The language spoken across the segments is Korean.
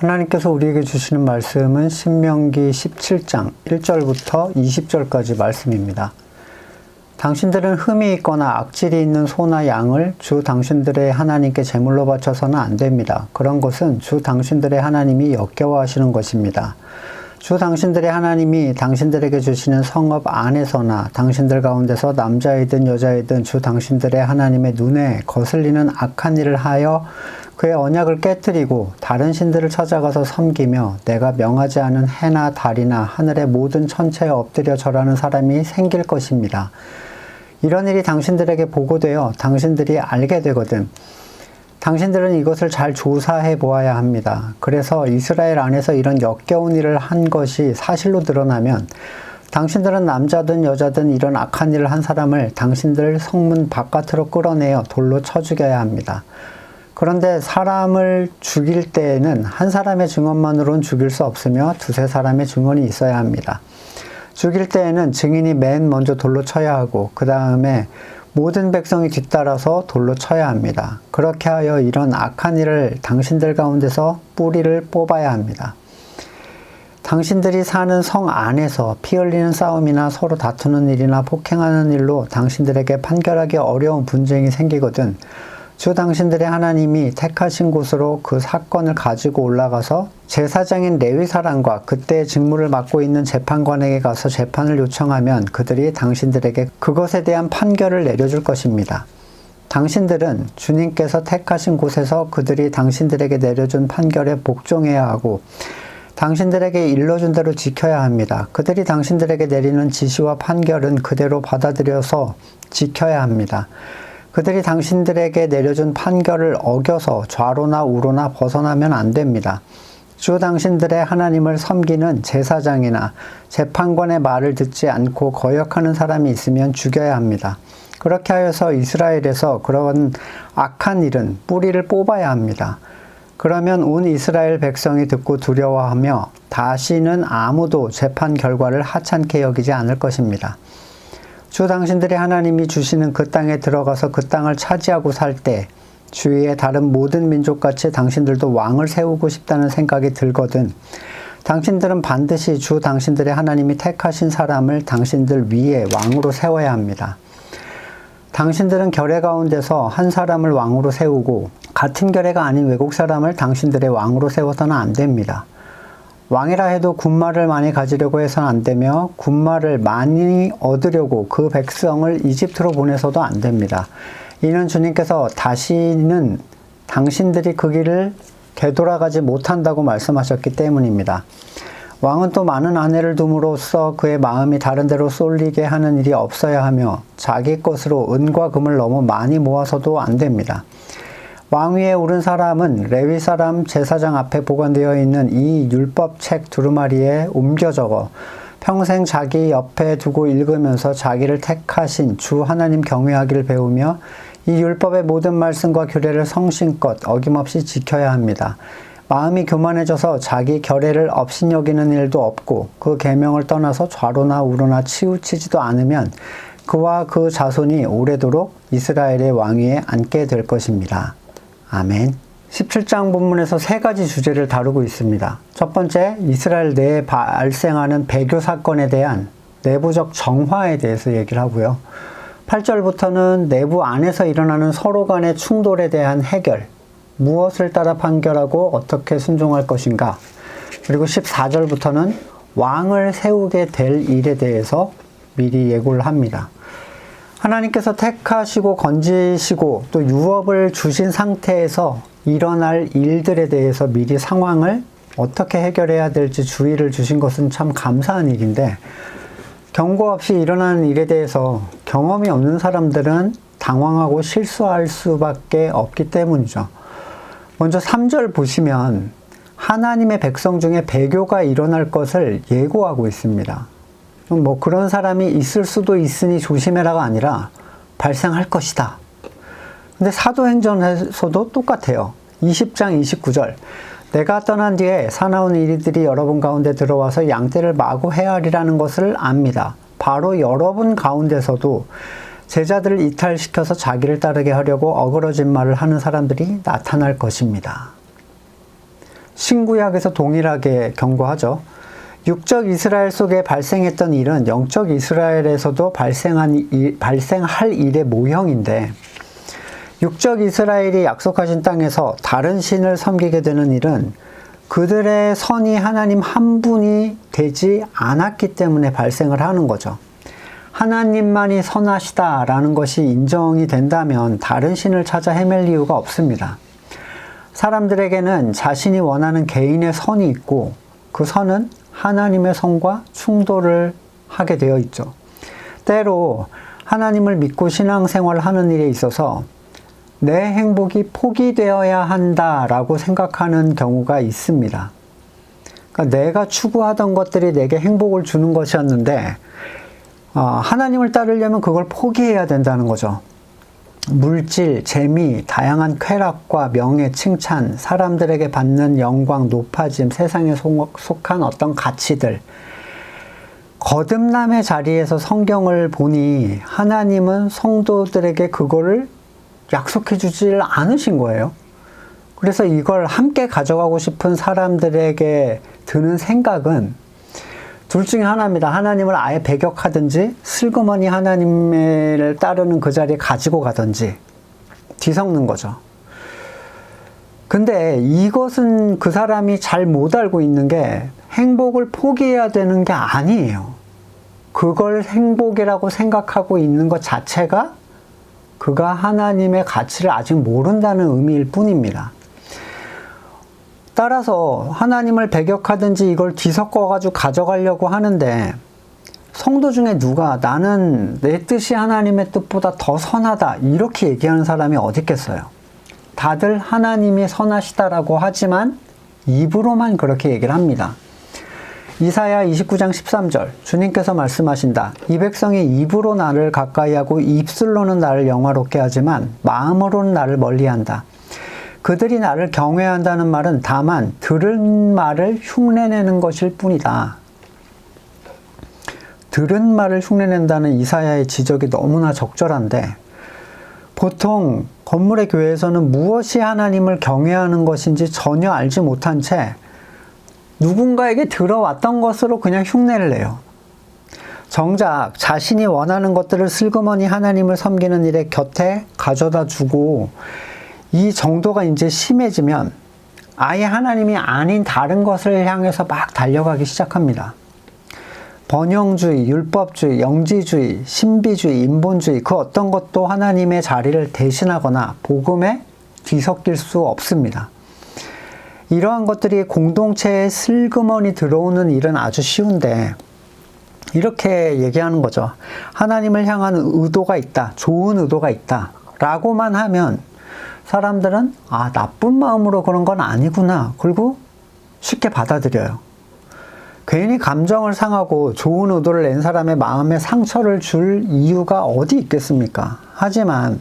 하나님께서 우리에게 주시는 말씀은 신명기 17장 1절부터 20절까지 말씀입니다. 당신들은 흠이 있거나 악질이 있는 소나 양을 주 당신들의 하나님께 제물로 바쳐서는 안 됩니다. 그런 것은 주 당신들의 하나님이 역겨워하시는 것입니다. 주 당신들의 하나님이 당신들에게 주시는 성읍 안에서나 당신들 가운데서 남자이든 여자이든 주 당신들의 하나님의 눈에 거슬리는 악한 일을 하여 그의 언약을 깨뜨리고 다른 신들을 찾아가서 섬기며 내가 명하지 않은 해나 달이나 하늘의 모든 천체에 엎드려 절하는 사람이 생길 것입니다. 이런 일이 당신들에게 보고되어 당신들이 알게 되거든 당신들은 이것을 잘 조사해 보아야 합니다. 그래서 이스라엘 안에서 이런 역겨운 일을 한 것이 사실로 드러나면 당신들은 남자든 여자든 이런 악한 일을 한 사람을 당신들 성문 바깥으로 끌어내어 돌로 쳐 죽여야 합니다. 그런데 사람을 죽일 때에는 한 사람의 증언만으로는 죽일 수 없으며 두세 사람의 증언이 있어야 합니다. 죽일 때에는 증인이 맨 먼저 돌로 쳐야 하고 그 다음에 모든 백성이 뒤따라서 돌로 쳐야 합니다. 그렇게 하여 이런 악한 일을 당신들 가운데서 뿌리를 뽑아야 합니다. 당신들이 사는 성 안에서 피 흘리는 싸움이나 서로 다투는 일이나 폭행하는 일로 당신들에게 판결하기 어려운 분쟁이 생기거든 주 당신들의 하나님이 택하신 곳으로 그 사건을 가지고 올라가서 제사장인 레위 사람과 그때의 직무를 맡고 있는 재판관에게 가서 재판을 요청하면 그들이 당신들에게 그것에 대한 판결을 내려줄 것입니다. 당신들은 주님께서 택하신 곳에서 그들이 당신들에게 내려준 판결에 복종해야 하고 당신들에게 일러준 대로 지켜야 합니다. 그들이 당신들에게 내리는 지시와 판결은 그대로 받아들여서 지켜야 합니다. 그들이 당신들에게 내려준 판결을 어겨서 좌로나 우로나 벗어나면 안 됩니다. 주 당신들의 하나님을 섬기는 제사장이나 재판관의 말을 듣지 않고 거역하는 사람이 있으면 죽여야 합니다. 그렇게 하여서 이스라엘에서 그런 악한 일은 뿌리를 뽑아야 합니다. 그러면 온 이스라엘 백성이 듣고 두려워하며 다시는 아무도 재판 결과를 하찮게 여기지 않을 것입니다. 주 당신들의 하나님이 주시는 그 땅에 들어가서 그 땅을 차지하고 살 때 주위의 다른 모든 민족같이 당신들도 왕을 세우고 싶다는 생각이 들거든 당신들은 반드시 주 당신들의 하나님이 택하신 사람을 당신들 위에 왕으로 세워야 합니다. 당신들은 결례 가운데서 한 사람을 왕으로 세우고 같은 결례가 아닌 외국 사람을 당신들의 왕으로 세워서는 안 됩니다. 왕이라 해도 군말을 많이 가지려고 해서는 안 되며 군말을 많이 얻으려고 그 백성을 이집트로 보내서도 안 됩니다. 이는 주님께서 다시는 당신들이 그 길을 되돌아가지 못한다고 말씀하셨기 때문입니다. 왕은 또 많은 아내를 둠으로써 그의 마음이 다른 데로 쏠리게 하는 일이 없어야 하며 자기 것으로 은과 금을 너무 많이 모아서도 안 됩니다. 왕위에 오른 사람은 레위 사람 제사장 앞에 보관되어 있는 이 율법책 두루마리에 옮겨 적어 평생 자기 옆에 두고 읽으면서 자기를 택하신 주 하나님 경외하기를 배우며 이 율법의 모든 말씀과 규례를 성심껏 어김없이 지켜야 합니다. 마음이 교만해져서 자기 결례를 업신여기는 일도 없고 그 계명을 떠나서 좌로나 우로나 치우치지도 않으면 그와 그 자손이 오래도록 이스라엘의 왕위에 앉게 될 것입니다. 아멘. 17장 본문에서 세 가지 주제를 다루고 있습니다. 첫 번째, 이스라엘 내에 발생하는 배교 사건에 대한 내부적 정화에 대해서 얘기를 하고요. 8절부터는 내부 안에서 일어나는 서로 간의 충돌에 대한 해결, 무엇을 따라 판결하고 어떻게 순종할 것인가. 그리고 14절부터는 왕을 세우게 될 일에 대해서 미리 예고를 합니다. 하나님께서 택하시고 건지시고 또 유업을 주신 상태에서 일어날 일들에 대해서 미리 상황을 어떻게 해결해야 될지 주의를 주신 것은 참 감사한 일인데 경고 없이 일어나는 일에 대해서 경험이 없는 사람들은 당황하고 실수할 수밖에 없기 때문이죠. 먼저 3절 보시면 하나님의 백성 중에 배교가 일어날 것을 예고하고 있습니다. 뭐 그런 사람이 있을 수도 있으니 조심해라가 아니라 발생할 것이다. 근데 사도행전에서도 똑같아요. 20장 29절 내가 떠난 뒤에 사나운 이들이 여러분 가운데 들어와서 양떼를 마구 해하리라는 것을 압니다. 바로 여러분 가운데서도 제자들을 이탈시켜서 자기를 따르게 하려고 어그러진 말을 하는 사람들이 나타날 것입니다. 신구약에서 동일하게 경고하죠. 육적 이스라엘 속에 발생했던 일은 영적 이스라엘에서도 발생할 일의 모형인데, 육적 이스라엘이 약속하신 땅에서 다른 신을 섬기게 되는 일은 그들의 선이 하나님 한 분이 되지 않았기 때문에 발생을 하는 거죠. 하나님만이 선하시다라는 것이 인정이 된다면 다른 신을 찾아 헤맬 이유가 없습니다. 사람들에게는 자신이 원하는 개인의 선이 있고 그 선은 하나님의 선과 충돌을 하게 되어 있죠. 때로 하나님을 믿고 신앙생활을 하는 일에 있어서 내 행복이 포기되어야 한다라고 생각하는 경우가 있습니다. 그러니까 내가 추구하던 것들이 내게 행복을 주는 것이었는데 하나님을 따르려면 그걸 포기해야 된다는 거죠. 물질, 재미, 다양한 쾌락과 명예, 칭찬, 사람들에게 받는 영광, 높아짐, 세상에 속한 어떤 가치들. 거듭남의 자리에서 성경을 보니 하나님은 성도들에게 그거를 약속해 주질 않으신 거예요. 그래서 이걸 함께 가져가고 싶은 사람들에게 드는 생각은 둘 중에 하나입니다. 하나님을 아예 배격하든지 슬그머니 하나님을 따르는 그 자리에 가지고 가든지 뒤섞는 거죠. 근데 이것은 그 사람이 잘 못 알고 있는 게 행복을 포기해야 되는 게 아니에요. 그걸 행복이라고 생각하고 있는 것 자체가 그가 하나님의 가치를 아직 모른다는 의미일 뿐입니다. 따라서 하나님을 배격하든지 이걸 뒤섞어가지고 가져가려고 하는데 성도 중에 누가 나는 내 뜻이 하나님의 뜻보다 더 선하다 이렇게 얘기하는 사람이 어디 있겠어요? 다들 하나님이 선하시다라고 하지만 입으로만 그렇게 얘기를 합니다. 이사야 29장 13절 주님께서 말씀하신다. 이 백성이 입으로 나를 가까이하고 입술로는 나를 영화롭게 하지만 마음으로는 나를 멀리한다. 그들이 나를 경외한다는 말은 다만 들은 말을 흉내내는 것일 뿐이다. 들은 말을 흉내낸다는 이사야의 지적이 너무나 적절한데 보통 건물의 교회에서는 무엇이 하나님을 경외하는 것인지 전혀 알지 못한 채 누군가에게 들어왔던 것으로 그냥 흉내를 내요. 정작 자신이 원하는 것들을 슬그머니 하나님을 섬기는 일에 곁에 가져다 주고 이 정도가 이제 심해지면 아예 하나님이 아닌 다른 것을 향해서 막 달려가기 시작합니다. 번영주의, 율법주의, 영지주의, 신비주의, 인본주의 그 어떤 것도 하나님의 자리를 대신하거나 복음에 뒤섞일 수 없습니다. 이러한 것들이 공동체에 슬그머니 들어오는 일은 아주 쉬운데 이렇게 얘기하는 거죠. 하나님을 향한 의도가 있다. 좋은 의도가 있다. 라고만 하면 사람들은 나쁜 마음으로 그런 건 아니구나. 그리고 쉽게 받아들여요. 괜히 감정을 상하고 좋은 의도를 낸 사람의 마음에 상처를 줄 이유가 어디 있겠습니까? 하지만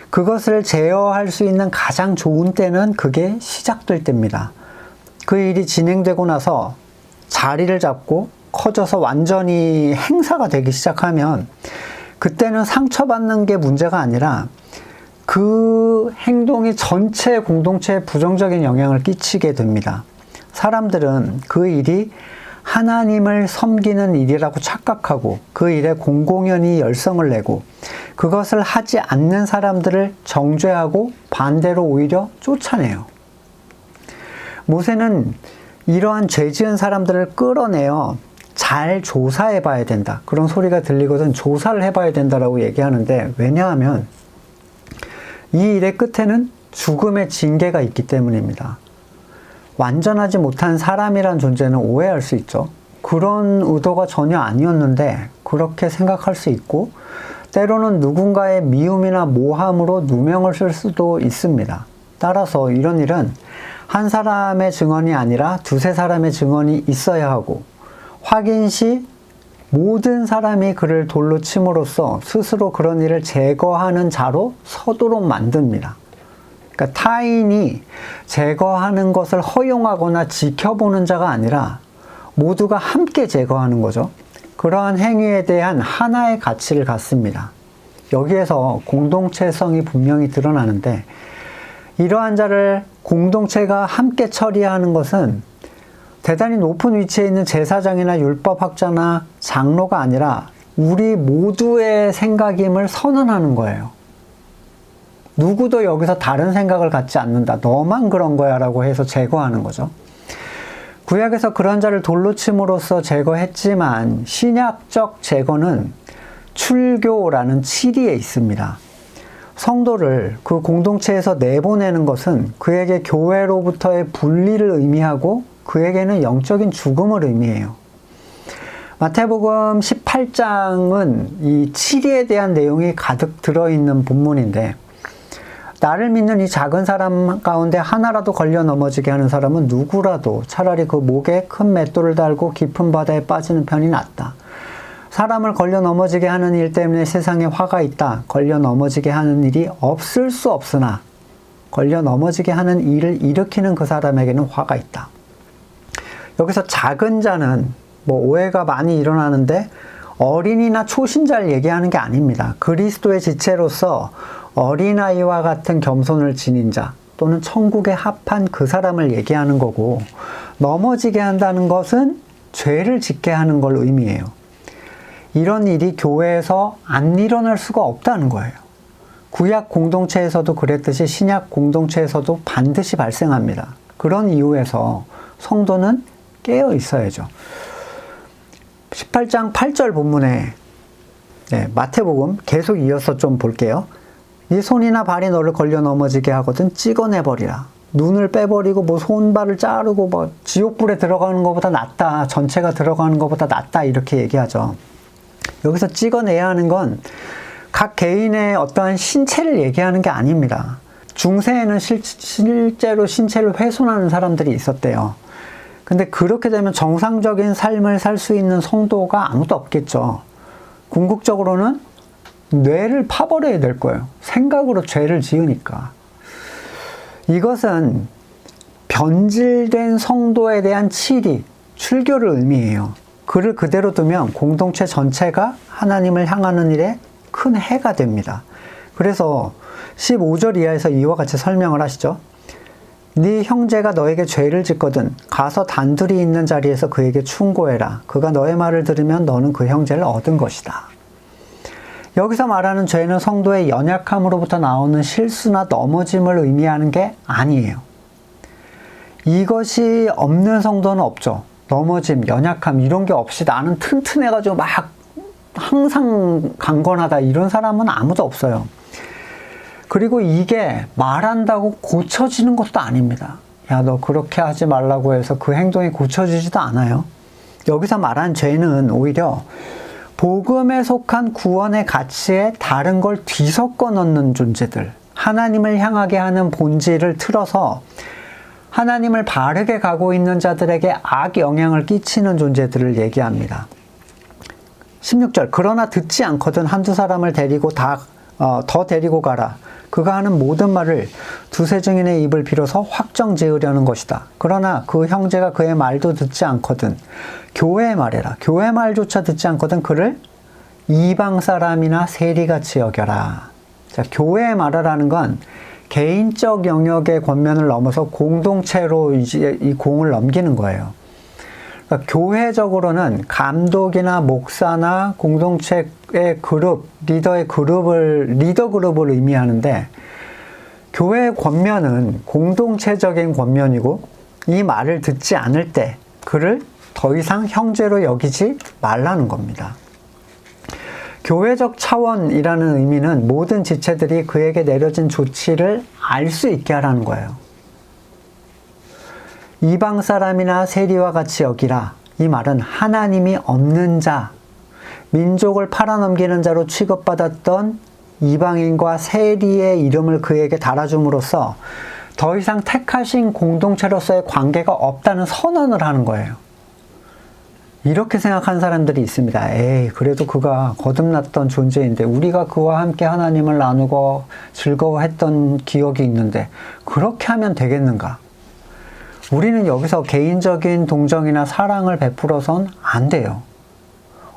그것을 제어할 수 있는 가장 좋은 때는 그게 시작될 때입니다. 그 일이 진행되고 나서 자리를 잡고 커져서 완전히 행사가 되기 시작하면 그때는 상처받는 게 문제가 아니라 그 행동이 전체 공동체에 부정적인 영향을 끼치게 됩니다. 사람들은 그 일이 하나님을 섬기는 일이라고 착각하고 그 일에 공공연히 열성을 내고 그것을 하지 않는 사람들을 정죄하고 반대로 오히려 쫓아내요. 모세는 이러한 죄 지은 사람들을 끌어내어 잘 조사해 봐야 된다. 그런 소리가 들리거든 조사를 해봐야 된다라고 얘기하는데 왜냐하면 이 일의 끝에는 죽음의 징계가 있기 때문입니다. 완전하지 못한 사람이란 존재는 오해할 수 있죠. 그런 의도가 전혀 아니었는데 그렇게 생각할 수 있고 때로는 누군가의 미움이나 모함으로 누명을 쓸 수도 있습니다. 따라서 이런 일은 한 사람의 증언이 아니라 두세 사람의 증언이 있어야 하고 확인 시 모든 사람이 그를 돌로 침으로써 스스로 그런 일을 제거하는 자로 서도록 만듭니다. 그러니까 타인이 제거하는 것을 허용하거나 지켜보는 자가 아니라 모두가 함께 제거하는 거죠. 그러한 행위에 대한 하나의 가치를 갖습니다. 여기에서 공동체성이 분명히 드러나는데 이러한 자를 공동체가 함께 처리하는 것은 대단히 높은 위치에 있는 제사장이나 율법학자나 장로가 아니라 우리 모두의 생각임을 선언하는 거예요. 누구도 여기서 다른 생각을 갖지 않는다. 너만 그런 거야 라고 해서 제거하는 거죠. 구약에서 그런 자를 돌로 침으로써 제거했지만 신약적 제거는 출교라는 치리에 있습니다. 성도를 그 공동체에서 내보내는 것은 그에게 교회로부터의 분리를 의미하고 그에게는 영적인 죽음을 의미해요. 마태복음 18장은 이 치리에 대한 내용이 가득 들어있는 본문인데 나를 믿는 이 작은 사람 가운데 하나라도 걸려 넘어지게 하는 사람은 누구라도 차라리 그 목에 큰 맷돌을 달고 깊은 바다에 빠지는 편이 낫다. 사람을 걸려 넘어지게 하는 일 때문에 세상에 화가 있다. 걸려 넘어지게 하는 일이 없을 수 없으나 걸려 넘어지게 하는 일을 일으키는 그 사람에게는 화가 있다. 여기서 작은 자는 오해가 많이 일어나는데 어린이나 초신자를 얘기하는 게 아닙니다. 그리스도의 지체로서 어린아이와 같은 겸손을 지닌 자 또는 천국에 합한 그 사람을 얘기하는 거고 넘어지게 한다는 것은 죄를 짓게 하는 걸 의미해요. 이런 일이 교회에서 안 일어날 수가 없다는 거예요. 구약 공동체에서도 그랬듯이 신약 공동체에서도 반드시 발생합니다. 그런 이유에서 성도는 깨어 있어야죠. 18장 8절 본문에 마태복음 계속 이어서 좀 볼게요. 네 손이나 발이 너를 걸려 넘어지게 하거든 찍어내버리라. 눈을 빼버리고 손발을 자르고 지옥불에 들어가는 것보다 낫다. 전체가 들어가는 것보다 낫다. 이렇게 얘기하죠. 여기서 찍어내야 하는 건 각 개인의 어떠한 신체를 얘기하는 게 아닙니다. 중세에는 실제로 신체를 훼손하는 사람들이 있었대요. 근데 그렇게 되면 정상적인 삶을 살 수 있는 성도가 아무도 없겠죠. 궁극적으로는 뇌를 파버려야 될 거예요. 생각으로 죄를 지으니까. 이것은 변질된 성도에 대한 치리, 출교를 의미해요. 그를 그대로 두면 공동체 전체가 하나님을 향하는 일에 큰 해가 됩니다. 그래서 15절 이하에서 이와 같이 설명을 하시죠. 네 형제가 너에게 죄를 짓거든 가서 단둘이 있는 자리에서 그에게 충고해라. 그가 너의 말을 들으면 너는 그 형제를 얻은 것이다. 여기서 말하는 죄는 성도의 연약함으로부터 나오는 실수나 넘어짐을 의미하는 게 아니에요. 이것이 없는 성도는 없죠. 넘어짐, 연약함 이런 게 없이 나는 튼튼해가지고 막 항상 강건하다 이런 사람은 아무도 없어요. 그리고 이게 말한다고 고쳐지는 것도 아닙니다. 야, 너 그렇게 하지 말라고 해서 그 행동이 고쳐지지도 않아요. 여기서 말한 죄는 오히려 복음에 속한 구원의 가치에 다른 걸 뒤섞어 넣는 존재들, 하나님을 향하게 하는 본질을 틀어서 하나님을 바르게 가고 있는 자들에게 악 영향을 끼치는 존재들을 얘기합니다. 16절 그러나 듣지 않거든 한두 사람을 데리고 더 데리고 가라. 그가 하는 모든 말을 두세 증인의 입을 빌어서 확정 지으려는 것이다. 그러나 그 형제가 그의 말도 듣지 않거든 교회의 말해라. 교회 말조차 듣지 않거든 그를 이방 사람이나 세리같이 여겨라. 자, 교회의 말하라는 건 개인적 영역의 권면을 넘어서 공동체로 이제 이 공을 넘기는 거예요. 그러니까 교회적으로는 감독이나 목사나 공동체의 그룹, 리더 그룹을 의미하는데 교회의 권면은 공동체적인 권면이고 이 말을 듣지 않을 때 그를 더 이상 형제로 여기지 말라는 겁니다. 교회적 차원이라는 의미는 모든 지체들이 그에게 내려진 조치를 알 수 있게 하라는 거예요. 이방 사람이나 세리와 같이 여기라. 이 말은 하나님이 없는 자, 민족을 팔아넘기는 자로 취급받았던 이방인과 세리의 이름을 그에게 달아줌으로써 더 이상 택하신 공동체로서의 관계가 없다는 선언을 하는 거예요. 이렇게 생각하는 사람들이 있습니다. 에이, 그래도 그가 거듭났던 존재인데 우리가 그와 함께 하나님을 나누고 즐거워했던 기억이 있는데 그렇게 하면 되겠는가? 우리는 여기서 개인적인 동정이나 사랑을 베풀어선 안 돼요.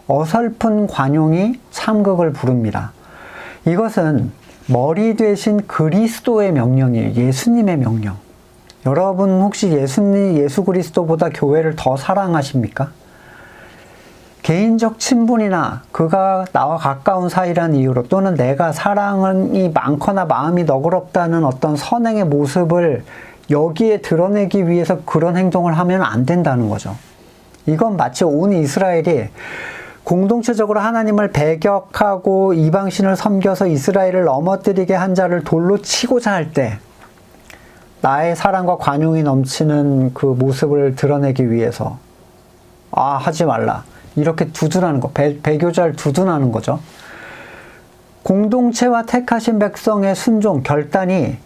어설픈 관용이 참극을 부릅니다. 이것은 머리 되신 그리스도의 명령이에요. 예수님의 명령. 여러분 혹시 예수 그리스도보다 교회를 더 사랑하십니까? 개인적 친분이나 그가 나와 가까운 사이라는 이유로 또는 내가 사랑이 많거나 마음이 너그럽다는 어떤 선행의 모습을 여기에 드러내기 위해서 그런 행동을 하면 안 된다는 거죠. 이건 마치 온 이스라엘이 공동체적으로 하나님을 배격하고 이방신을 섬겨서 이스라엘을 넘어뜨리게 한 자를 돌로 치고자 할 때 나의 사랑과 관용이 넘치는 그 모습을 드러내기 위해서 하지 말라. 이렇게 두둔하는 거, 배교자를 두둔하는 거죠. 공동체와 택하신 백성의 순종, 결단이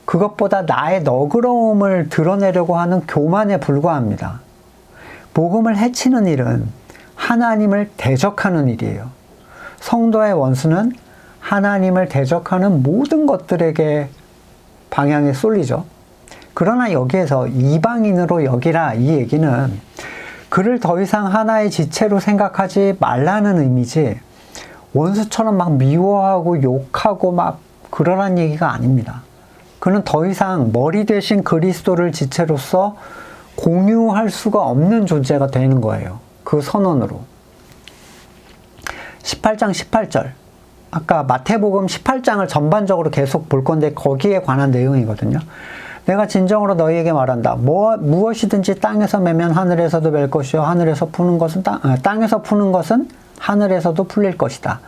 그것보다 나의 너그러움을 드러내려고 하는 교만에 불과합니다. 복음을 해치는 일은 하나님을 대적하는 일이에요. 성도의 원수는 하나님을 대적하는 모든 것들에게 방향에 쏠리죠. 그러나 여기에서 이방인으로 여기라 이 얘기는 그를 더 이상 하나의 지체로 생각하지 말라는 의미지 원수처럼 막 미워하고 욕하고 막 그러란 얘기가 아닙니다. 그는 더 이상 머리 대신 그리스도를 지체로서 공유할 수가 없는 존재가 되는 거예요. 그 선언으로. 18장 18절. 아까 마태복음 18장을 전반적으로 계속 볼 건데 거기에 관한 내용이거든요. 내가 진정으로 너희에게 말한다. 무엇이든지 땅에서 매면 하늘에서도 맬 것이요 하늘에서 푸는 것은 땅에서 푸는 것은 하늘에서도 풀릴 것이다.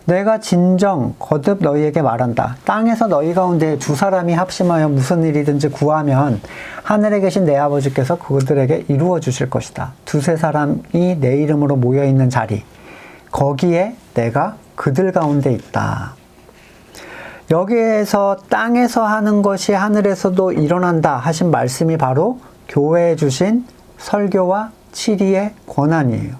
내가 진정 거듭 너희에게 말한다. 땅에서 너희 가운데 두 사람이 합심하여 무슨 일이든지 구하면 하늘에 계신 내 아버지께서 그들에게 이루어 주실 것이다. 두세 사람이 내 이름으로 모여 있는 자리, 거기에 내가 그들 가운데 있다. 여기에서 땅에서 하는 것이 하늘에서도 일어난다 하신 말씀이 바로 교회에 주신 설교와 치리의 권한이에요.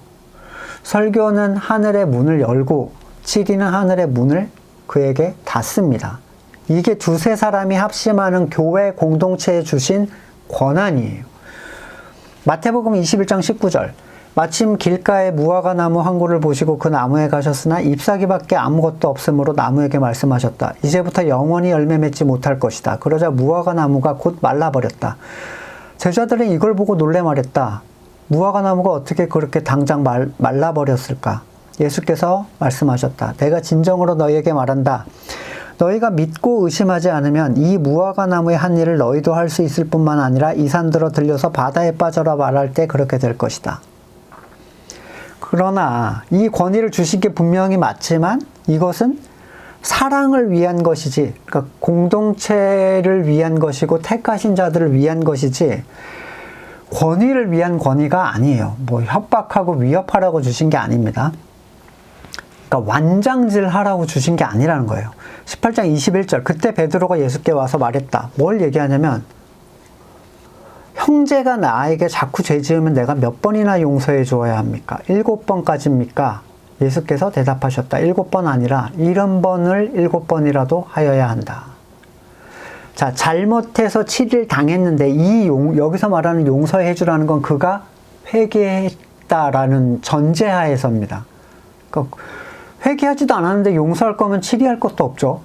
설교는 하늘의 문을 열고 치리는 하늘의 문을 그에게 닫습니다. 이게 두세 사람이 합심하는 교회 공동체에 주신 권한이에요. 마태복음 21장 19절. 마침 길가에 무화과 나무 한 그루를 보시고 그 나무에 가셨으나 잎사귀밖에 아무것도 없으므로 나무에게 말씀하셨다. 이제부터 영원히 열매 맺지 못할 것이다. 그러자 무화과 나무가 곧 말라버렸다. 제자들은 이걸 보고 놀래 말했다. 무화과 나무가 어떻게 그렇게 당장 말라버렸을까? 예수께서 말씀하셨다. 내가 진정으로 너희에게 말한다. 너희가 믿고 의심하지 않으면 이 무화과 나무의 한 일을 너희도 할 수 있을 뿐만 아니라 이 산들어 들려서 바다에 빠져라 말할 때 그렇게 될 것이다. 그러나 이 권위를 주신 게 분명히 맞지만 이것은 사랑을 위한 것이지, 그러니까 공동체를 위한 것이고 택하신 자들을 위한 것이지 권위를 위한 권위가 아니에요. 뭐 협박하고 위협하라고 주신 게 아닙니다. 그러니까 완장질하라고 주신 게 아니라는 거예요. 18장 21절. 그때 베드로가 예수께 와서 말했다. 뭘 얘기하냐면 형제가 나에게 자꾸 죄 지으면 내가 몇 번이나 용서해 주어야 합니까? 7번까지입니까? 예수께서 대답하셨다. 7번 아니라 70번을 7번이라도 하여야 한다. 자, 잘못해서 7일 당했는데 여기서 말하는 용서해 주라는 건 그가 회개했다라는 전제하에서입니다. 그러니까 회개하지도 않았는데 용서할 거면 7일 할 것도 없죠.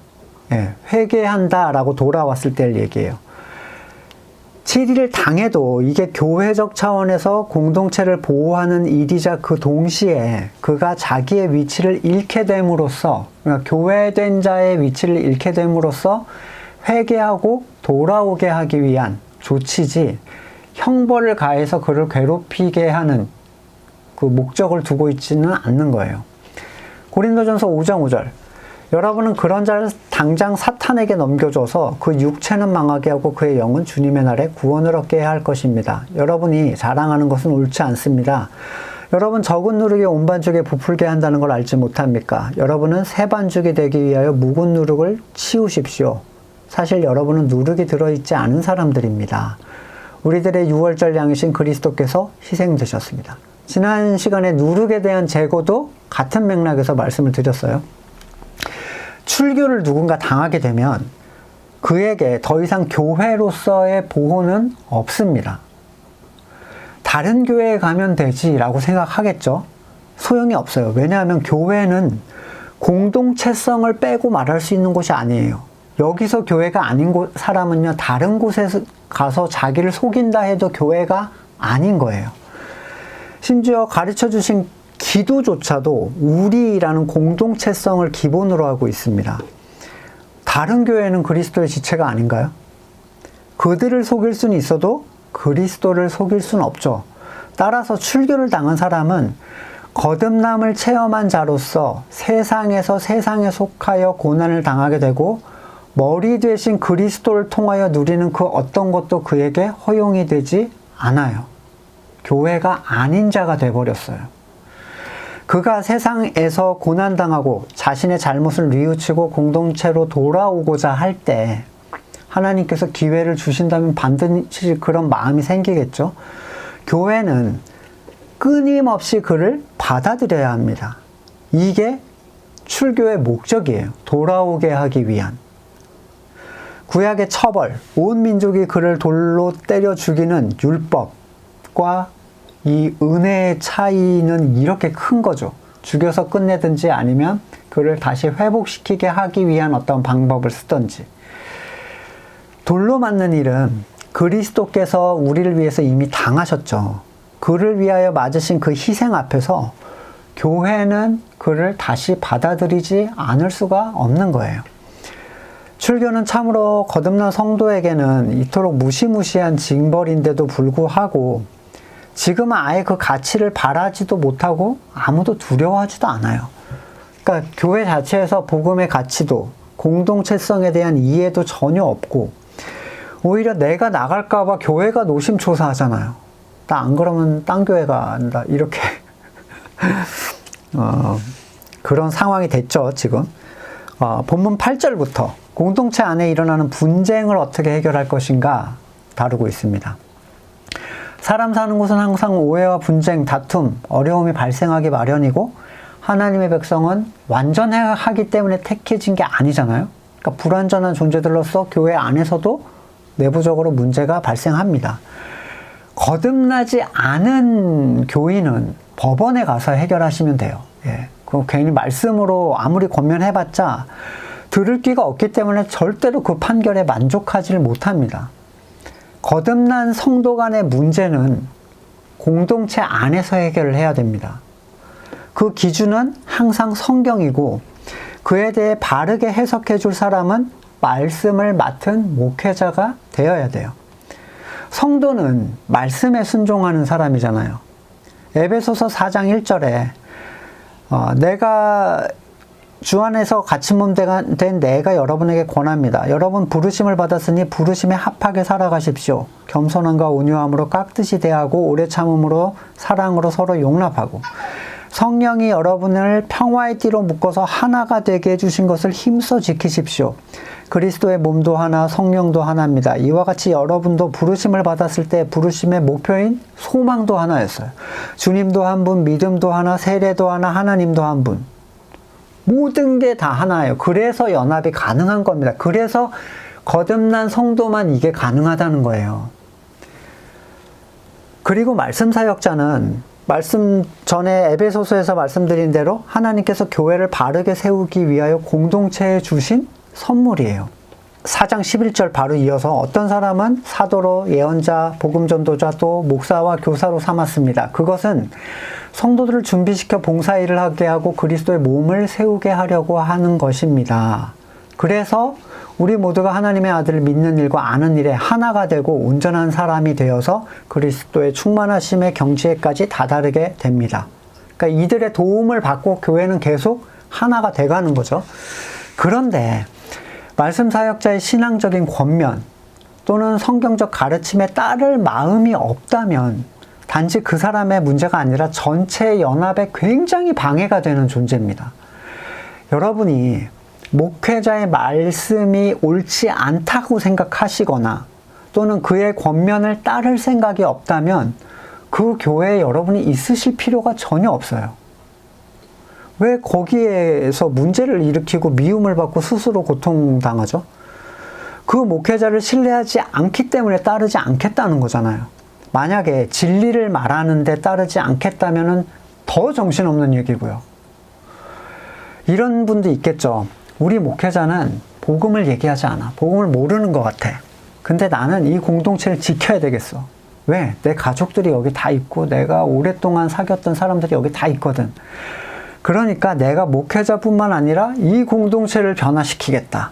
예, 회개한다라고 돌아왔을 때를 얘기해요. 7일을 당해도 이게 교회적 차원에서 공동체를 보호하는 일이자 그 동시에 그가 자기의 위치를 잃게 됨으로써, 그러니까 교회된 자의 위치를 잃게 됨으로써 회개하고 돌아오게 하기 위한 조치지 형벌을 가해서 그를 괴롭히게 하는 그 목적을 두고 있지는 않는 거예요. 고린도전서 5장 5절. 여러분은 그런 자를 당장 사탄에게 넘겨줘서 그 육체는 망하게 하고 그의 영은 주님의 날에 구원을 얻게 할 것입니다. 여러분이 자랑하는 것은 옳지 않습니다. 여러분 적은 누룩이 온 반죽에 부풀게 한다는 걸 알지 못합니까? 여러분은 새 반죽이 되기 위하여 묵은 누룩을 치우십시오. 사실 여러분은 누룩이 들어있지 않은 사람들입니다. 우리들의 유월절 양이신 그리스도께서 희생되셨습니다. 지난 시간에 누룩에 대한 제거도 같은 맥락에서 말씀을 드렸어요. 출교를 누군가 당하게 되면 그에게 더 이상 교회로서의 보호는 없습니다. 다른 교회에 가면 되지라고 생각하겠죠. 소용이 없어요. 왜냐하면 교회는 공동체성을 빼고 말할 수 있는 곳이 아니에요. 여기서 교회가 아닌 사람은요, 다른 곳에 가서 자기를 속인다 해도 교회가 아닌 거예요. 심지어 가르쳐 주신 기도조차도 우리라는 공동체성을 기본으로 하고 있습니다. 다른 교회는 그리스도의 지체가 아닌가요? 그들을 속일 수는 있어도 그리스도를 속일 수는 없죠. 따라서 출교를 당한 사람은 거듭남을 체험한 자로서 세상에서 세상에 속하여 고난을 당하게 되고 머리 되신 그리스도를 통하여 누리는 그 어떤 것도 그에게 허용이 되지 않아요. 교회가 아닌 자가 되어버렸어요. 그가 세상에서 고난당하고 자신의 잘못을 뉘우치고 공동체로 돌아오고자 할 때 하나님께서 기회를 주신다면 반드시 그런 마음이 생기겠죠. 교회는 끊임없이 그를 받아들여야 합니다. 이게 출교의 목적이에요. 돌아오게 하기 위한. 구약의 처벌, 온 민족이 그를 돌로 때려 죽이는 율법과 이 은혜의 차이는 이렇게 큰 거죠. 죽여서 끝내든지 아니면 그를 다시 회복시키게 하기 위한 어떤 방법을 쓰든지. 돌로 맞는 일은 그리스도께서 우리를 위해서 이미 당하셨죠. 그를 위하여 맞으신 그 희생 앞에서 교회는 그를 다시 받아들이지 않을 수가 없는 거예요. 출교는 참으로 거듭난 성도에게는 이토록 무시무시한 징벌인데도 불구하고 지금은 아예 그 가치를 바라지도 못하고 아무도 두려워하지도 않아요. 그러니까 교회 자체에서 복음의 가치도 공동체성에 대한 이해도 전혀 없고 오히려 내가 나갈까 봐 교회가 노심초사하잖아요. 나 안 그러면 딴 교회 간다. 이렇게 그런 상황이 됐죠, 지금. 본문 8절부터 공동체 안에 일어나는 분쟁을 어떻게 해결할 것인가 다루고 있습니다. 사람 사는 곳은 항상 오해와 분쟁, 다툼, 어려움이 발생하기 마련이고 하나님의 백성은 완전하기 때문에 택해진 게 아니잖아요. 그러니까 불완전한 존재들로서 교회 안에서도 내부적으로 문제가 발생합니다. 거듭나지 않은 교인은 법원에 가서 해결하시면 돼요. 예. 그 괜히 말씀으로 아무리 권면해봤자 들을 귀가 없기 때문에 절대로 그 판결에 만족하지를 못합니다. 거듭난 성도 간의 문제는 공동체 안에서 해결을 해야 됩니다. 그 기준은 항상 성경이고 그에 대해 바르게 해석해 줄 사람은 말씀을 맡은 목회자가 되어야 돼요. 성도는 말씀에 순종하는 사람이잖아요. 에베소서 4장 1절에 내가 주 안에서 갇힌 몸 된 내가 여러분에게 권합니다. 여러분 부르심을 받았으니 부르심에 합하게 살아가십시오. 겸손함과 온유함으로 깍듯이 대하고 오래 참음으로 사랑으로 서로 용납하고 성령이 여러분을 평화의 띠로 묶어서 하나가 되게 해주신 것을 힘써 지키십시오. 그리스도의 몸도 하나, 성령도 하나입니다. 이와 같이 여러분도 부르심을 받았을 때 부르심의 목표인 소망도 하나였어요. 주님도 한 분, 믿음도 하나, 세례도 하나, 하나님도 한 분. 모든 게 다 하나예요. 그래서 연합이 가능한 겁니다. 그래서 거듭난 성도만 이게 가능하다는 거예요. 그리고 말씀 사역자는 말씀 전에 에베소서에서 말씀드린 대로 하나님께서 교회를 바르게 세우기 위하여 공동체에 주신 선물이에요. 4장 11절 바로 이어서 어떤 사람은 사도로 예언자, 복음전도자 또 목사와 교사로 삼았습니다. 그것은 성도들을 준비시켜 봉사일을 하게 하고 그리스도의 몸을 세우게 하려고 하는 것입니다. 그래서 우리 모두가 하나님의 아들을 믿는 일과 아는 일에 하나가 되고 온전한 사람이 되어서 그리스도의 충만하심의 경지에까지 다다르게 됩니다. 그러니까 이들의 도움을 받고 교회는 계속 하나가 돼가는 거죠. 그런데 말씀 사역자의 신앙적인 권면 또는 성경적 가르침에 따를 마음이 없다면 단지 그 사람의 문제가 아니라 전체 연합에 굉장히 방해가 되는 존재입니다. 여러분이 목회자의 말씀이 옳지 않다고 생각하시거나 또는 그의 권면을 따를 생각이 없다면 그 교회에 여러분이 있으실 필요가 전혀 없어요. 왜 거기에서 문제를 일으키고 미움을 받고 스스로 고통당하죠? 그 목회자를 신뢰하지 않기 때문에 따르지 않겠다는 거잖아요. 만약에 진리를 말하는데 따르지 않겠다면 더 정신없는 얘기고요. 이런 분도 있겠죠. 우리 목회자는 복음을 얘기하지 않아. 복음을 모르는 것 같아. 근데 나는 이 공동체를 지켜야 되겠어. 왜? 내 가족들이 여기 다 있고 내가 오랫동안 사귀었던 사람들이 여기 다 있거든. 그러니까 내가 목회자뿐만 아니라 이 공동체를 변화시키겠다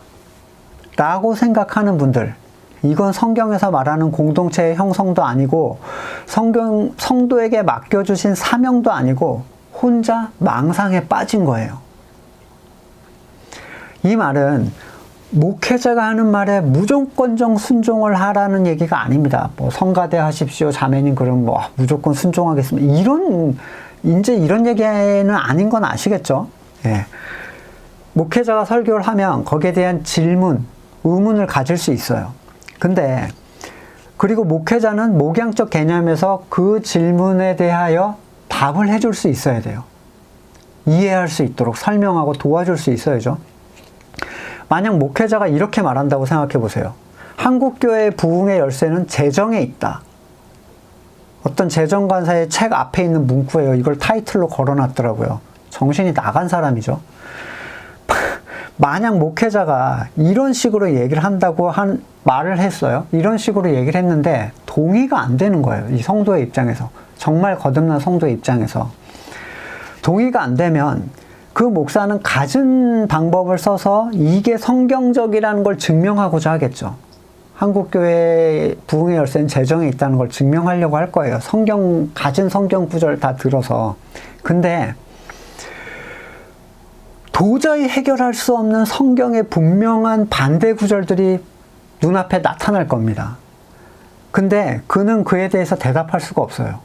라고 생각하는 분들, 이건 성경에서 말하는 공동체의 형성도 아니고 성도에게 맡겨주신 사명도 아니고 혼자 망상에 빠진 거예요. 이 말은 목회자가 하는 말에 무조건적 순종을 하라는 얘기가 아닙니다. 뭐 성가대 하십시오, 자매님 그럼 뭐 무조건 순종하겠습니다. 이런 얘기는 아닌 건 아시겠죠? 예. 목회자가 설교를 하면 거기에 대한 질문, 의문을 가질 수 있어요. 근데 그리고 목회자는 목양적 개념에서 그 질문에 대하여 답을 해줄 수 있어야 돼요. 이해할 수 있도록 설명하고 도와줄 수 있어야죠. 만약 목회자가 이렇게 말한다고 생각해 보세요. 한국교회의 부흥의 열쇠는 재정에 있다. 어떤 재정관사의 책 앞에 있는 문구예요. 이걸 타이틀로 걸어놨더라고요. 정신이 나간 사람이죠. 만약 목회자가 이런 식으로 얘기를 한다고 말을 했어요. 이런 식으로 얘기를 했는데 동의가 안 되는 거예요. 이 성도의 입장에서. 정말 거듭난 성도의 입장에서. 동의가 안 되면 그 목사는 갖은 방법을 써서 이게 성경적이라는 걸 증명하고자 하겠죠. 한국교회 부흥의 열쇠는 재정에 있다는 걸 증명하려고 할 거예요. 갖은 성경 구절 다 들어서. 근데 도저히 해결할 수 없는 성경의 분명한 반대 구절들이 눈앞에 나타날 겁니다. 근데 그는 그에 대해서 대답할 수가 없어요.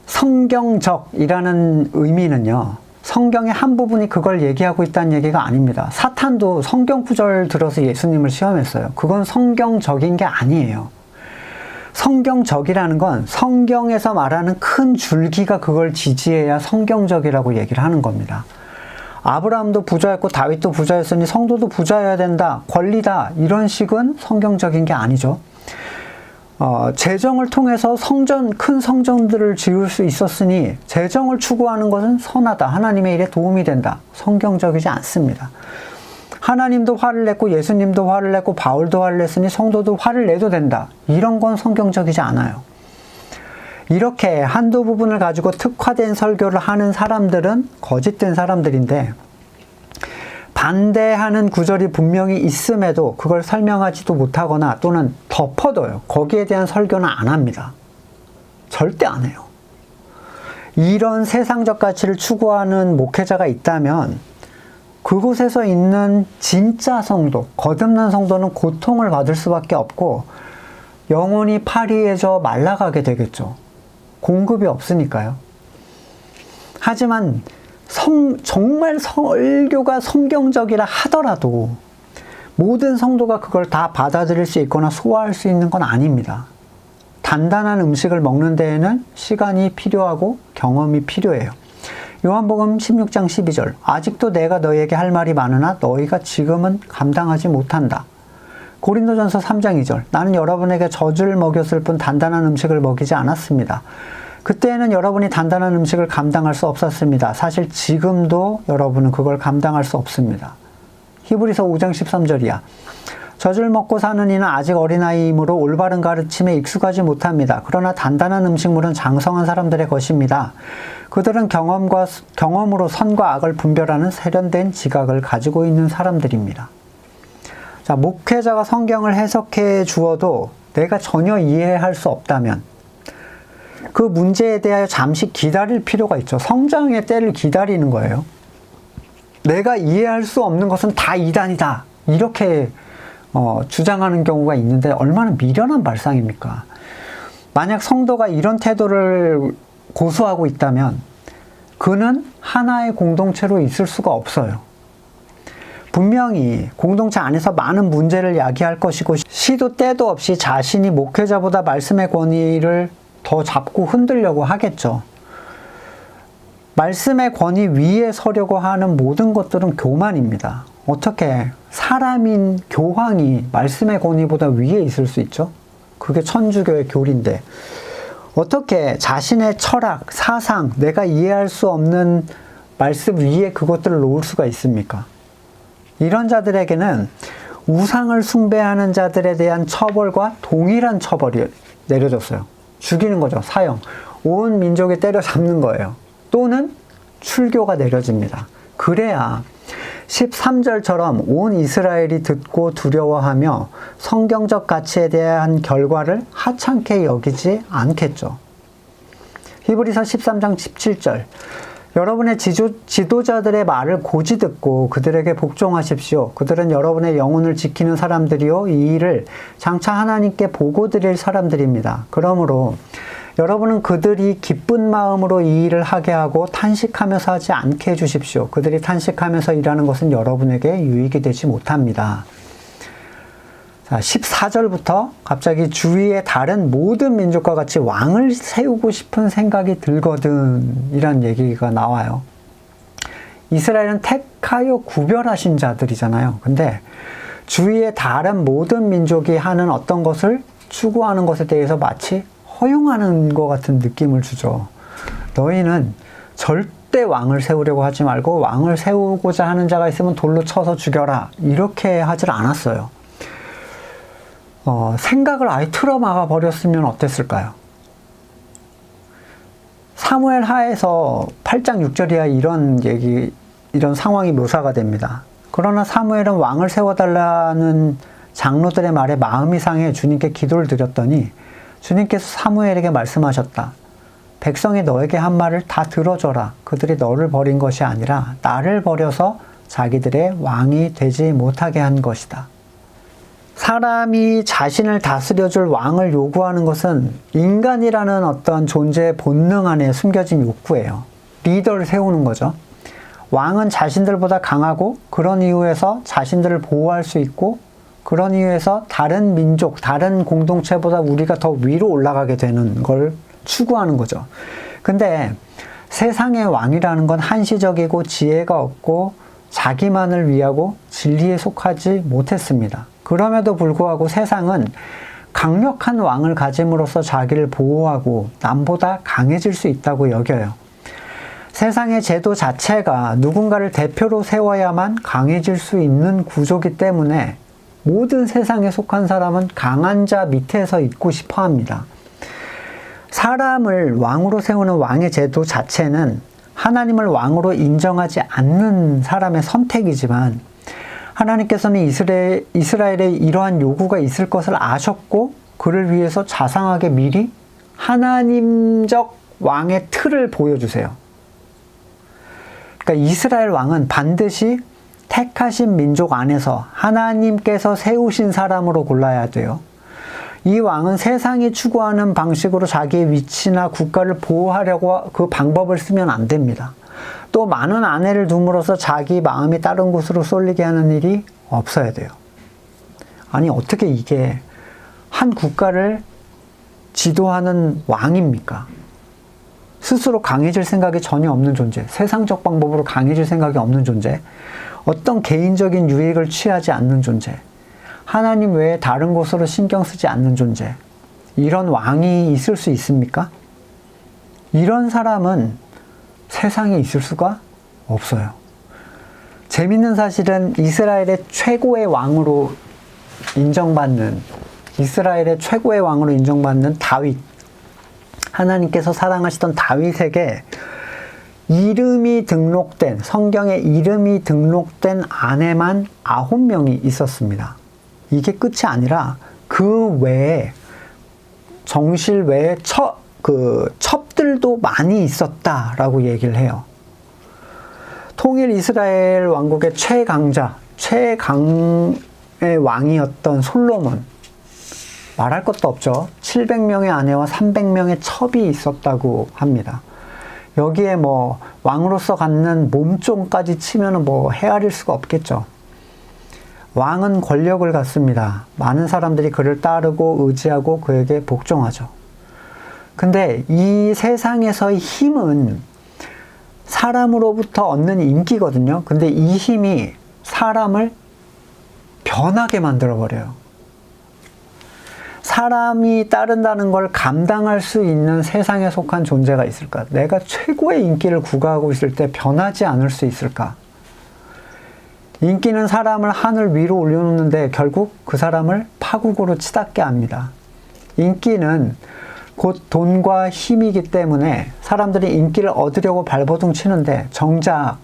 성경적이라는 의미는요, 성경의 한 부분이 그걸 얘기하고 있다는 얘기가 아닙니다. 사탄도 성경 구절 들어서 예수님을 시험했어요. 그건 성경적인 게 아니에요. 성경적이라는 건 성경에서 말하는 큰 줄기가 그걸 지지해야 성경적이라고 얘기를 하는 겁니다. 아브라함도 부자였고 다윗도 부자였으니 성도도 부자여야 된다, 권리다, 이런 식은 성경적인 게 아니죠. 재정을 통해서 큰 성전들을 지을 수 있었으니 재정을 추구하는 것은 선하다, 하나님의 일에 도움이 된다, 성경적이지 않습니다. 하나님도 화를 냈고 예수님도 화를 냈고 바울도 화를 냈으니 성도도 화를 내도 된다, 이런 건 성경적이지 않아요. 이렇게 한두 부분을 가지고 특화된 설교를 하는 사람들은 거짓된 사람들인데, 반대하는 구절이 분명히 있음에도 그걸 설명하지도 못하거나 또는 덮어둬요. 거기에 대한 설교는 안 합니다. 절대 안 해요. 이런 세상적 가치를 추구하는 목회자가 있다면 그곳에서 있는 진짜 성도, 거듭난 성도는 고통을 받을 수밖에 없고 영혼이 파리해져 말라가게 되겠죠. 공급이 없으니까요. 하지만 정말 설교가 성경적이라 하더라도 모든 성도가 그걸 다 받아들일 수 있거나 소화할 수 있는 건 아닙니다. 단단한 음식을 먹는 데에는 시간이 필요하고 경험이 필요해요. 요한복음 16장 12절, 아직도 내가 너희에게 할 말이 많으나 너희가 지금은 감당하지 못한다. 고린도전서 3장 2절, 나는 여러분에게 젖을 먹였을 뿐 단단한 음식을 먹이지 않았습니다. 그때는 여러분이 단단한 음식을 감당할 수 없었습니다. 사실 지금도 여러분은 그걸 감당할 수 없습니다. 히브리서 5장 13절이야. 젖을 먹고 사는 이는 아직 어린아이이므로 올바른 가르침에 익숙하지 못합니다. 그러나 단단한 음식물은 장성한 사람들의 것입니다. 그들은 경험으로 선과 악을 분별하는 세련된 지각을 가지고 있는 사람들입니다. 자, 목회자가 성경을 해석해 주어도 내가 전혀 이해할 수 없다면 그 문제에 대하여 잠시 기다릴 필요가 있죠. 성장의 때를 기다리는 거예요. 내가 이해할 수 없는 것은 다 이단이다, 이렇게 주장하는 경우가 있는데 얼마나 미련한 발상입니까? 만약 성도가 이런 태도를 고수하고 있다면 그는 하나의 공동체로 있을 수가 없어요. 분명히 공동체 안에서 많은 문제를 야기할 것이고 시도 때도 없이 자신이 목회자보다 말씀의 권위를 더 잡고 흔들려고 하겠죠. 말씀의 권위 위에 서려고 하는 모든 것들은 교만입니다. 어떻게 사람인 교황이 말씀의 권위보다 위에 있을 수 있죠? 그게 천주교의 교리인데 어떻게 자신의 철학, 사상, 내가 이해할 수 없는 말씀 위에 그것들을 놓을 수가 있습니까? 이런 자들에게는 우상을 숭배하는 자들에 대한 처벌과 동일한 처벌이 내려졌어요. 죽이는 거죠. 사형. 온 민족에 때려잡는 거예요. 또는 출교가 내려집니다. 그래야 13절처럼 온 이스라엘이 듣고 두려워하며 성경적 가치에 대한 결과를 하찮게 여기지 않겠죠. 히브리서 13장 17절. 여러분의 지도자들의 말을 고지 듣고 그들에게 복종하십시오. 그들은 여러분의 영혼을 지키는 사람들이요 이 일을 장차 하나님께 보고 드릴 사람들입니다. 그러므로 여러분은 그들이 기쁜 마음으로 이 일을 하게 하고 탄식하면서 하지 않게 해주십시오. 그들이 탄식하면서 일하는 것은 여러분에게 유익이 되지 못합니다. 자, 14절부터 갑자기 주위의 다른 모든 민족과 같이 왕을 세우고 싶은 생각이 들거든 이란 얘기가 나와요. 이스라엘은 택하여 구별하신 자들이잖아요. 근데 주위의 다른 모든 민족이 하는 어떤 것을 추구하는 것에 대해서 마치 허용하는 것 같은 느낌을 주죠. 너희는 절대 왕을 세우려고 하지 말고 왕을 세우고자 하는 자가 있으면 돌로 쳐서 죽여라. 이렇게 하질 않았어요. 생각을 아예 틀어막아 버렸으면 어땠을까요? 사무엘 하에서 8장 6절 이하 이런 상황이 묘사가 됩니다. 그러나 사무엘은 왕을 세워달라는 장로들의 말에 마음이 상해 주님께 기도를 드렸더니 주님께서 사무엘에게 말씀하셨다. 백성이 너에게 한 말을 다 들어줘라. 그들이 너를 버린 것이 아니라 나를 버려서 자기들의 왕이 되지 못하게 한 것이다. 사람이 자신을 다스려줄 왕을 요구하는 것은 인간이라는 어떤 존재의 본능 안에 숨겨진 욕구예요. 리더를 세우는 거죠. 왕은 자신들보다 강하고 그런 이유에서 자신들을 보호할 수 있고 그런 이유에서 다른 민족, 다른 공동체보다 우리가 더 위로 올라가게 되는 걸 추구하는 거죠. 근데 세상의 왕이라는 건 한시적이고 지혜가 없고 자기만을 위하고 진리에 속하지 못했습니다. 그럼에도 불구하고 세상은 강력한 왕을 가짐으로써 자기를 보호하고 남보다 강해질 수 있다고 여겨요. 세상의 제도 자체가 누군가를 대표로 세워야만 강해질 수 있는 구조이기 때문에 모든 세상에 속한 사람은 강한 자 밑에서 있고 싶어 합니다. 사람을 왕으로 세우는 왕의 제도 자체는 하나님을 왕으로 인정하지 않는 사람의 선택이지만 하나님께서는 이스라엘에 이러한 요구가 있을 것을 아셨고 그를 위해서 자상하게 미리 하나님적 왕의 틀을 보여주세요. 그러니까 이스라엘 왕은 반드시 택하신 민족 안에서 하나님께서 세우신 사람으로 골라야 돼요. 이 왕은 세상이 추구하는 방식으로 자기의 위치나 국가를 보호하려고 그 방법을 쓰면 안 됩니다. 또 많은 아내를 둠으로써 자기 마음이 다른 곳으로 쏠리게 하는 일이 없어야 돼요. 아니 어떻게 이게 한 국가를 지도하는 왕입니까? 스스로 강해질 생각이 전혀 없는 존재, 세상적 방법으로 강해질 생각이 없는 존재, 어떤 개인적인 유익을 취하지 않는 존재, 하나님 외에 다른 곳으로 신경 쓰지 않는 존재, 이런 왕이 있을 수 있습니까? 이런 사람은 세상에 있을 수가 없어요. 재밌는 사실은 이스라엘의 최고의 왕으로 인정받는 다윗, 하나님께서 사랑하시던 다윗에게 성경에 이름이 등록된 아내만 9명이 있었습니다. 이게 끝이 아니라 그 외에 정실 외에 첩들도 많이 있었다라고 얘기를 해요. 통일 이스라엘 왕국의 최강의 왕이었던 솔로몬, 말할 것도 없죠. 700명의 아내와 300명의 첩이 있었다고 합니다. 여기에 왕으로서 갖는 몸종까지 치면은 헤아릴 수가 없겠죠. 왕은 권력을 갖습니다. 많은 사람들이 그를 따르고 의지하고 그에게 복종하죠. 근데 이 세상에서의 힘은 사람으로부터 얻는 인기거든요. 근데 이 힘이 사람을 변하게 만들어버려요. 사람이 따른다는 걸 감당할 수 있는 세상에 속한 존재가 있을까? 내가 최고의 인기를 구가하고 있을 때 변하지 않을 수 있을까? 인기는 사람을 하늘 위로 올려놓는데 결국 그 사람을 파국으로 치닫게 합니다. 인기는 곧 돈과 힘이기 때문에 사람들이 인기를 얻으려고 발버둥 치는데 정작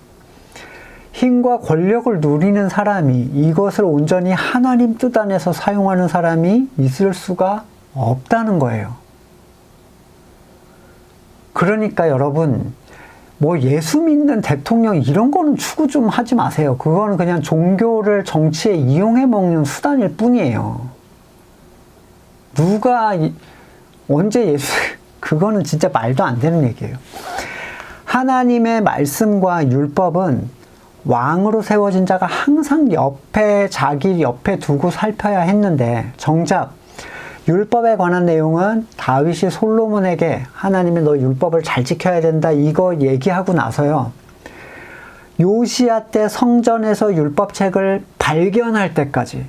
힘과 권력을 누리는 사람이 이것을 온전히 하나님 뜻 안에서 사용하는 사람이 있을 수가 없다는 거예요. 그러니까 여러분, 뭐 예수 믿는 대통령 이런 거는 추구 좀 하지 마세요. 그거는 그냥 종교를 정치에 이용해 먹는 수단일 뿐이에요. 누가 언제 그거는 진짜 말도 안 되는 얘기예요. 하나님의 말씀과 율법은 왕으로 세워진 자가 항상 자기 옆에 두고 살펴야 했는데 정작 율법에 관한 내용은 다윗이 솔로몬에게 하나님이 너 율법을 잘 지켜야 된다 이거 얘기하고 나서요. 요시야 때 성전에서 율법책을 발견할 때까지,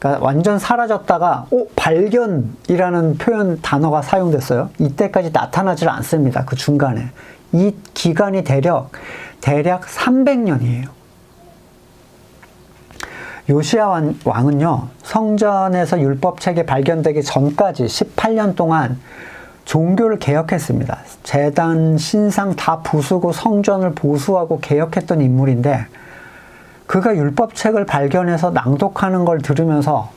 그러니까 완전 사라졌다가 발견이라는 표현 단어가 사용됐어요. 이때까지 나타나질 않습니다. 그 중간에. 이 기간이 대략 300년이에요. 요시야 왕은요, 성전에서 율법책이 발견되기 전까지 18년 동안 종교를 개혁했습니다. 제단, 신상 다 부수고 성전을 보수하고 개혁했던 인물인데, 그가 율법책을 발견해서 낭독하는 걸 들으면서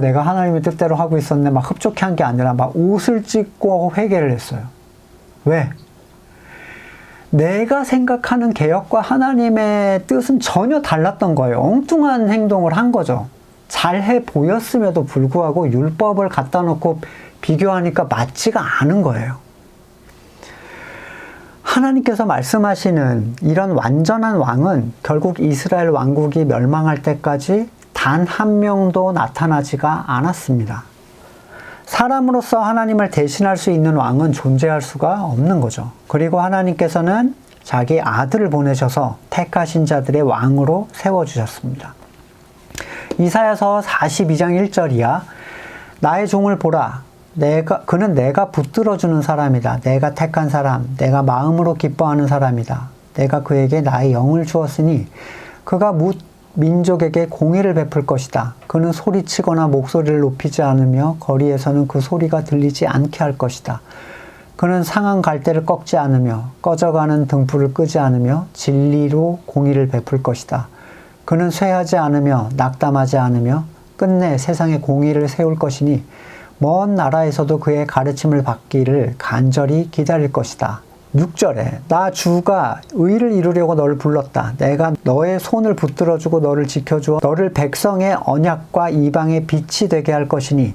내가 하나님의 뜻대로 하고 있었네 막 흡족해 한 게 아니라 막 옷을 찢고 회개를 했어요. 왜? 내가 생각하는 개혁과 하나님의 뜻은 전혀 달랐던 거예요. 엉뚱한 행동을 한 거죠. 잘해 보였음에도 불구하고 율법을 갖다 놓고 비교하니까 맞지가 않은 거예요. 하나님께서 말씀하시는 이런 완전한 왕은 결국 이스라엘 왕국이 멸망할 때까지 단 한 명도 나타나지가 않았습니다. 사람으로서 하나님을 대신할 수 있는 왕은 존재할 수가 없는 거죠. 그리고 하나님께서는 자기 아들을 보내셔서 택하신 자들의 왕으로 세워주셨습니다. 이사야서 42장 1절이야. 나의 종을 보라. 그는 내가 붙들어주는 사람이다. 내가 택한 사람, 내가 마음으로 기뻐하는 사람이다. 내가 그에게 나의 영을 주었으니 그가 민족에게 공의를 베풀 것이다. 그는 소리치거나 목소리를 높이지 않으며 거리에서는 그 소리가 들리지 않게 할 것이다. 그는 상한 갈대를 꺾지 않으며 꺼져가는 등불을 끄지 않으며 진리로 공의를 베풀 것이다. 그는 쇠하지 않으며 낙담하지 않으며 끝내 세상에 공의를 세울 것이니 먼 나라에서도 그의 가르침을 받기를 간절히 기다릴 것이다. 6절에 나 주가 의를 이루려고 너를 불렀다. 내가 너의 손을 붙들어주고 너를 지켜주어 너를 백성의 언약과 이방의 빛이 되게 할 것이니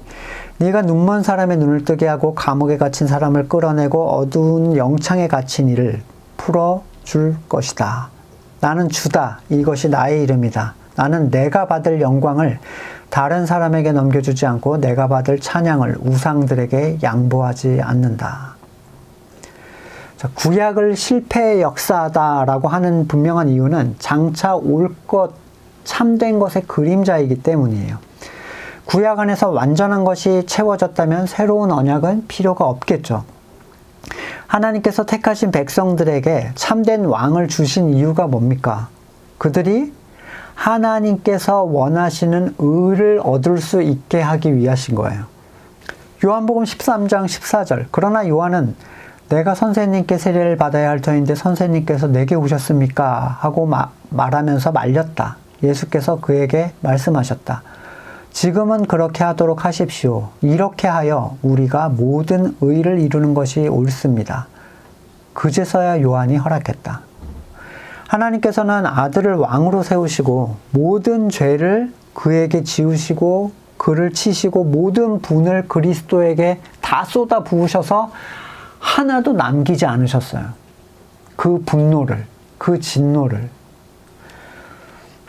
네가 눈먼 사람의 눈을 뜨게 하고 감옥에 갇힌 사람을 끌어내고 어두운 영창에 갇힌 이를 풀어줄 것이다. 나는 주다. 이것이 나의 이름이다. 나는 내가 받을 영광을 다른 사람에게 넘겨주지 않고 내가 받을 찬양을 우상들에게 양보하지 않는다. 자, 구약을 실패의 역사다라고 하는 분명한 이유는 장차 올 것, 참된 것의 그림자이기 때문이에요. 구약 안에서 완전한 것이 채워졌다면 새로운 언약은 필요가 없겠죠. 하나님께서 택하신 백성들에게 참된 왕을 주신 이유가 뭡니까? 그들이 하나님께서 원하시는 의를 얻을 수 있게 하기 위하신 거예요. 요한복음 13장 14절. 그러나 요한은 내가 선생님께 세례를 받아야 할 터인데 선생님께서 내게 오셨습니까? 하고 말하면서 말렸다. 예수께서 그에게 말씀하셨다. 지금은 그렇게 하도록 하십시오. 이렇게 하여 우리가 모든 의를 이루는 것이 옳습니다. 그제서야 요한이 허락했다. 하나님께서는 아들을 왕으로 세우시고 모든 죄를 그에게 지우시고 그를 치시고 모든 분을 그리스도에게 다 쏟아 부으셔서 하나도 남기지 않으셨어요. 그 분노를, 그 진노를.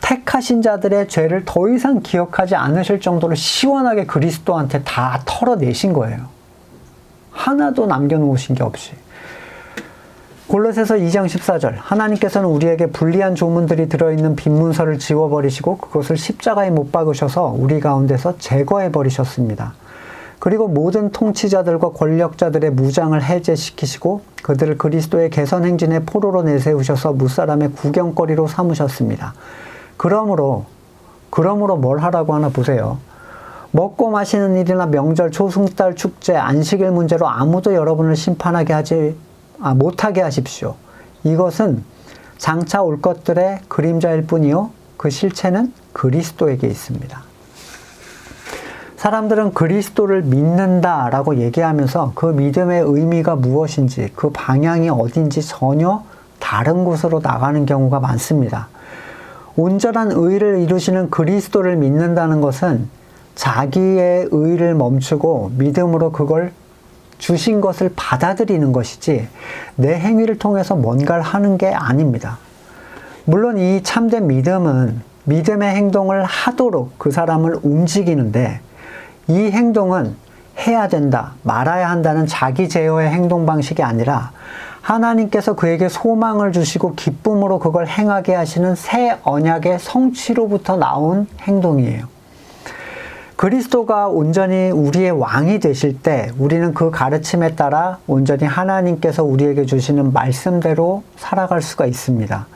택하신 자들의 죄를 더 이상 기억하지 않으실 정도로 시원하게 그리스도한테 다 털어내신 거예요. 하나도 남겨놓으신 게 없이. 골로새서 2장 14절. 하나님께서는 우리에게 불리한 조문들이 들어있는 빈 문서를 지워버리시고 그것을 십자가에 못 박으셔서 우리 가운데서 제거해버리셨습니다. 그리고 모든 통치자들과 권력자들의 무장을 해제시키시고 그들을 그리스도의 개선 행진의 포로로 내세우셔서 무사람의 구경거리로 삼으셨습니다. 그러므로 뭘 하라고 하나 보세요. 먹고 마시는 일이나 명절, 초승달 축제, 안식일 문제로 아무도 여러분을 심판하게 못하게 하십시오. 이것은 장차 올 것들의 그림자일 뿐이요 그 실체는 그리스도에게 있습니다. 사람들은 그리스도를 믿는다라고 얘기하면서 그 믿음의 의미가 무엇인지, 그 방향이 어딘지 전혀 다른 곳으로 나가는 경우가 많습니다. 온전한 의를 이루시는 그리스도를 믿는다는 것은 자기의 의를 멈추고 믿음으로 그걸 주신 것을 받아들이는 것이지 내 행위를 통해서 뭔가를 하는 게 아닙니다. 물론 이 참된 믿음은 믿음의 행동을 하도록 그 사람을 움직이는데 이 행동은 해야 된다, 말아야 한다는 자기 제어의 행동 방식이 아니라 하나님께서 그에게 소망을 주시고 기쁨으로 그걸 행하게 하시는 새 언약의 성취로부터 나온 행동이에요. 그리스도가 온전히 우리의 왕이 되실 때 우리는 그 가르침에 따라 온전히 하나님께서 우리에게 주시는 말씀대로 살아갈 수가 있습니다.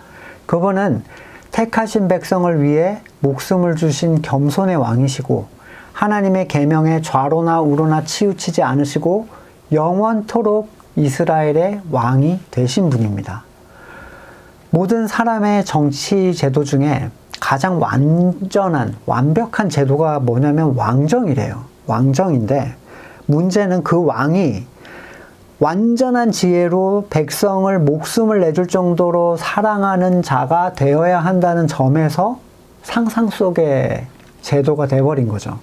그분은 택하신 백성을 위해 목숨을 주신 겸손의 왕이시고 하나님의 계명에 좌로나 우로나 치우치지 않으시고 영원토록 이스라엘의 왕이 되신 분입니다. 모든 사람의 정치 제도 중에 가장 완벽한 제도가 뭐냐면 왕정이래요. 왕정인데 문제는 그 왕이 완전한 지혜로 백성을 목숨을 내줄 정도로 사랑하는 자가 되어야 한다는 점에서 상상 속의 제도가 돼버린 거죠.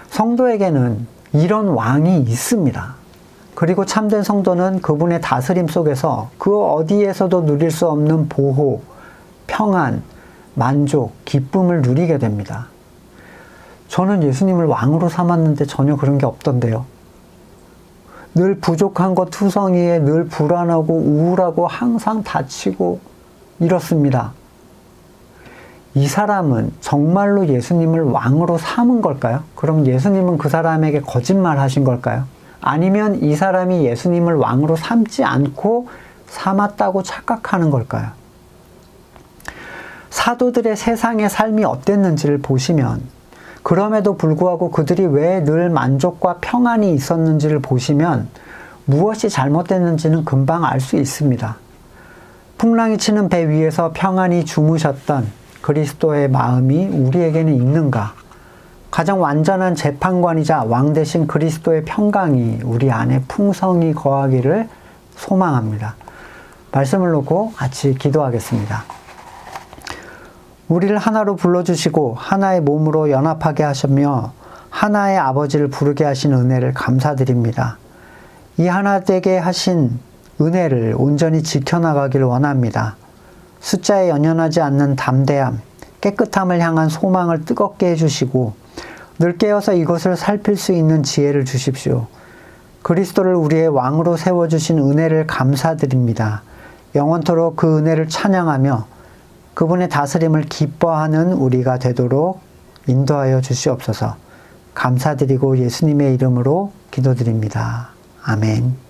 성도에게는 이런 왕이 있습니다. 그리고 참된 성도는 그분의 다스림 속에서 그 어디에서도 누릴 수 없는 보호, 평안, 만족, 기쁨을 누리게 됩니다. 저는 예수님을 왕으로 삼았는데 전혀 그런 게 없던데요. 늘 부족한 것 투성이에 늘 불안하고 우울하고 항상 다치고 이렇습니다. 이 사람은 정말로 예수님을 왕으로 삼은 걸까요? 그럼 예수님은 그 사람에게 거짓말 하신 걸까요? 아니면 이 사람이 예수님을 왕으로 삼지 않고 삼았다고 착각하는 걸까요? 사도들의 세상의 삶이 어땠는지를 보시면 그럼에도 불구하고 그들이 왜 늘 만족과 평안이 있었는지를 보시면 무엇이 잘못됐는지는 금방 알 수 있습니다. 풍랑이 치는 배 위에서 평안히 주무셨던 그리스도의 마음이 우리에게는 있는가? 가장 완전한 재판관이자 왕 대신 그리스도의 평강이 우리 안에 풍성히 거하기를 소망합니다. 말씀을 놓고 같이 기도하겠습니다. 우리를 하나로 불러주시고 하나의 몸으로 연합하게 하셨며 하나의 아버지를 부르게 하신 은혜를 감사드립니다. 이 하나 되게 하신 은혜를 온전히 지켜나가기를 원합니다. 숫자에 연연하지 않는 담대함, 깨끗함을 향한 소망을 뜨겁게 해주시고 늘 깨어서 이것을 살필 수 있는 지혜를 주십시오. 그리스도를 우리의 왕으로 세워주신 은혜를 감사드립니다. 영원토록 그 은혜를 찬양하며 그분의 다스림을 기뻐하는 우리가 되도록 인도하여 주시옵소서. 감사드리고 예수님의 이름으로 기도드립니다. 아멘.